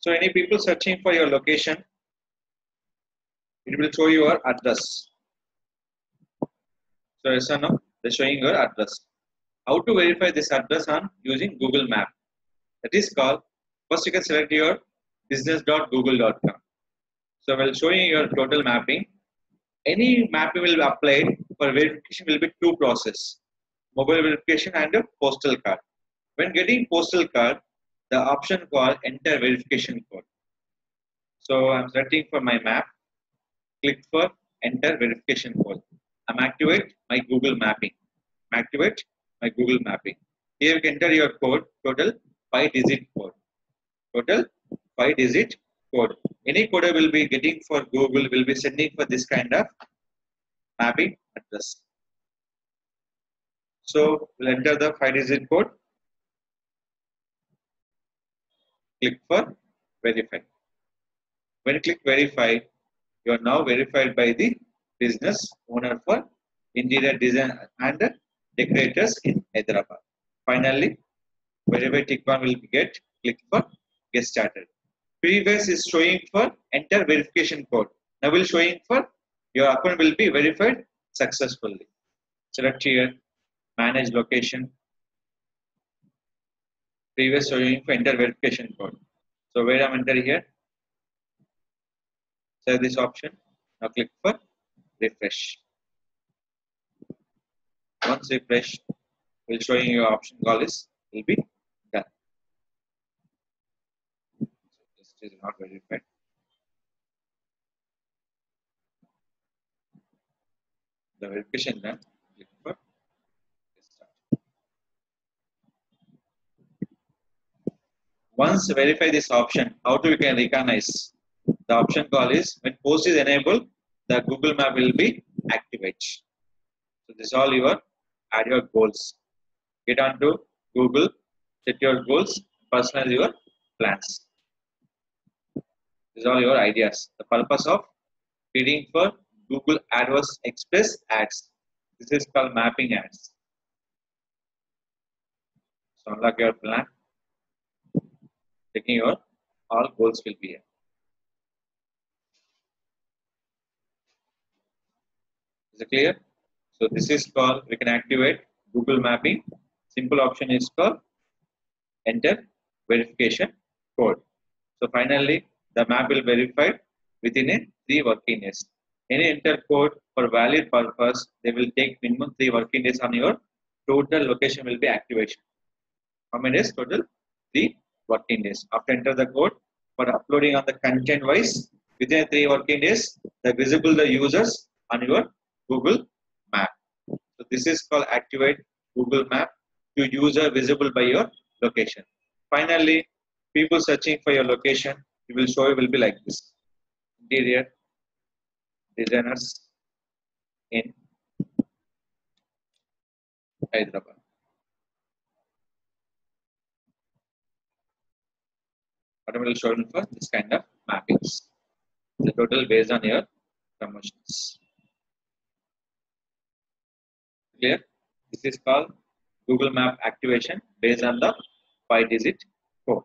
So any people searching for your location, it will show your address. So yes or no? They're showing your address. How to verify this address on using Google Map? That is called, first you can select your business.google.com. So while showing your total mapping, any mapping will be applied for verification will be two process, mobile verification and a postal card. When getting postal card, the option called enter verification code. So I'm searching for my map, click for enter verification code. I'm activate my Google mapping. Activate my Google mapping. Here you can enter your code, total 5-digit code. Total 5-digit code. Any code I will be getting for Google will be sending for this kind of mapping address. So we'll enter the 5-digit code. Click for verify. When you click verify, you are now verified by the business owner for interior design and decorators in Hyderabad. Finally, verify tick one will get, click for get started. Previous is showing for enter verification code. Now will showing for your account will be verified successfully. Select here, manage location. Previous showing for enter verification code. So where I'm enter here, select this option. Now click for refresh. Once refresh, will showing your option call is will be done. So this is not verified. The verification done. Click for start. Once verify this option, how do we can recognize? The option call is when post is enabled, the Google Map will be activated. So this is all your add your goals. Get onto Google, set your goals, personalize your plans. This is all your ideas. The purpose of bidding for Google AdWords Express ads. This is called mapping ads. So unlock your plan. Taking your all goals will be here. Is it clear? So this is called, we can activate Google mapping. Simple option is called enter verification code. So finally, the map will verify within a 3 working days. Any enter code for valid purpose, they will take minimum 3 working days on your total location will be activation. How many days? Total 3 working days. After enter the code, for uploading on the content wise, within 3 working days, the visible the users on your Google Map. So this is called activate Google Map to user visible by your location. Finally, people searching for your location, it will show you will be like this. Interior designers in Hyderabad. Automatically show you for this kind of mappings. The total based on your promotions. Clear? This is called Google Map activation based on the 5-digit code.